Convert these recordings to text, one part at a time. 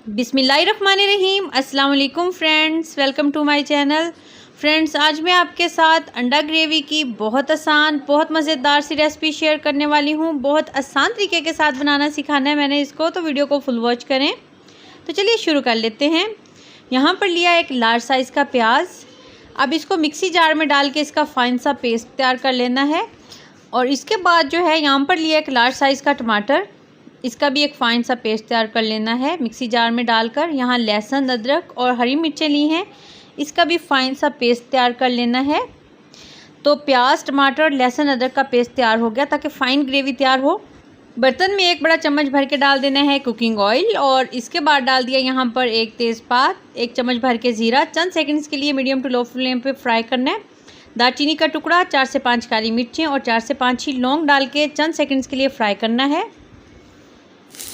बिस्मिल्लाहिर्रहमानिर्रहीम। अस्सलाम वालेकुम friends, welcome to my channel. Friends, आज मैं आपके साथ अंडा ग्रेवी की बहुत आसान बहुत मज़ेदार सी रेसिपी शेयर करने वाली हूँ। बहुत आसान तरीके के साथ बनाना सिखाना है मैंने इसको, तो वीडियो को फुल वॉच करें। तो चलिए शुरू कर लेते हैं। यहाँ पर लिया एक लार्ज साइज़ का प्याज। अब इसको मिक्सी जार में डाल के इसका फाइन सा पेस्ट तैयार कर लेना है। और इसके बाद जो है यहाँ पर लिया एक लार्ज साइज़ का टमाटर, इसका भी एक फ़ाइन सा पेस्ट तैयार कर लेना है मिक्सी जार में डालकर। यहाँ लहसुन, अदरक और हरी मिर्चें ली हैं, इसका भी फ़ाइन सा पेस्ट तैयार कर लेना है। तो प्याज, टमाटर, लहसुन, अदरक का पेस्ट तैयार हो गया ताकि फ़ाइन ग्रेवी तैयार हो। बर्तन में एक बड़ा चम्मच भर के डाल देना है कुकिंग ऑयल, और इसके बाद डाल दिया यहाँ पर एक तेज़पात, एक चम्मच भर के ज़ीरा। चंद सेकंड्स के लिए मीडियम टू लो फ्लेम पे फ्राई करना है। दालचीनी का टुकड़ा, 4 से 5 काली मिर्चें और 4 से 5 ही लौंग डाल के चंद सेकंड्स के लिए फ्राई करना है।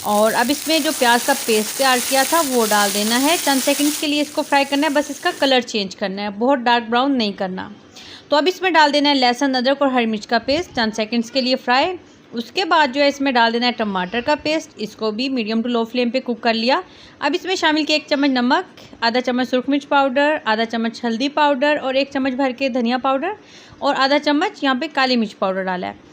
और अब इसमें जो प्याज का पेस्ट तैयार किया था वो डाल देना है। चंद सेकंड्स के लिए इसको फ्राई करना है, बस इसका कलर चेंज करना है, बहुत डार्क ब्राउन नहीं करना। तो अब इसमें डाल देना है लहसुन, अदरक और हरी मिर्च का पेस्ट, चंद सेकंड्स के लिए फ्राई। उसके बाद जो है इसमें डाल देना है टमाटर का पेस्ट, इसको भी मीडियम टू लो फ्लेम पे कुक कर लिया। अब इसमें शामिल किया 1 चम्मच नमक, आधा चम्मच सुरख मिर्च पाउडर, आधा चम्मच हल्दी पाउडर और 1 चम्मच भर के धनिया पाउडर और आधा चम्मच यहाँ पे काली मिर्च पाउडर डाला है।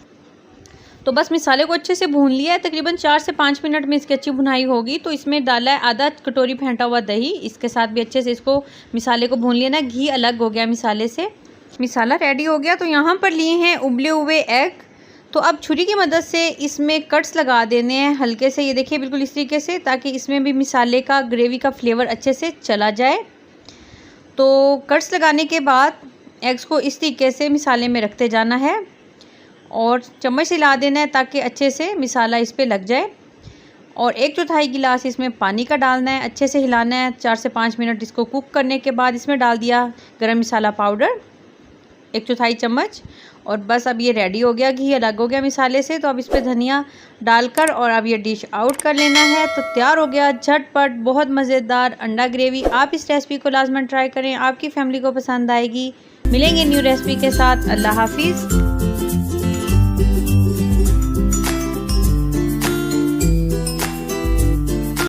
तो बस मसाले को अच्छे से भून लिया है। तकरीबन 4 से 5 मिनट में इसकी अच्छी भुनाई होगी। तो इसमें डाला है आधा कटोरी फेंटा हुआ दही, इसके साथ भी अच्छे से इसको मसाले को भून लेना। घी अलग हो गया मसाले से, मसाला रेडी हो गया। तो यहाँ पर लिए हैं उबले हुए एग। तो अब छुरी की मदद से इसमें कट्स लगा देने हैं हल्के से, ये देखिए बिल्कुल इस तरीके से, ताकि इसमें भी मसाले का, ग्रेवी का फ्लेवर अच्छे से चला जाए। तो कट्स लगाने के बाद एग्स को इस तरीके से मसाले में रखते जाना है और चम्मच से हिला देना है ताकि अच्छे से मसाला इस पे लग जाए। और 1/4 गिलास इसमें पानी का डालना है, अच्छे से हिलाना है। 4 से 5 मिनट इसको कुक करने के बाद इसमें डाल दिया गरम मसाला पाउडर 1/4 चम्मच, और बस अब ये रेडी हो गया। घी अलग हो गया मसाले से। तो अब इस पर धनिया डालकर और अब ये डिश आउट कर लेना है। तो तैयार हो गया झटपट बहुत मज़ेदार अंडा ग्रेवी। आप इस रेसिपी को लाजमन ट्राई करें, आपकी फैमिली को पसंद आएगी। मिलेंगे न्यू रेसिपी के साथ। अल्लाह हाफिज़।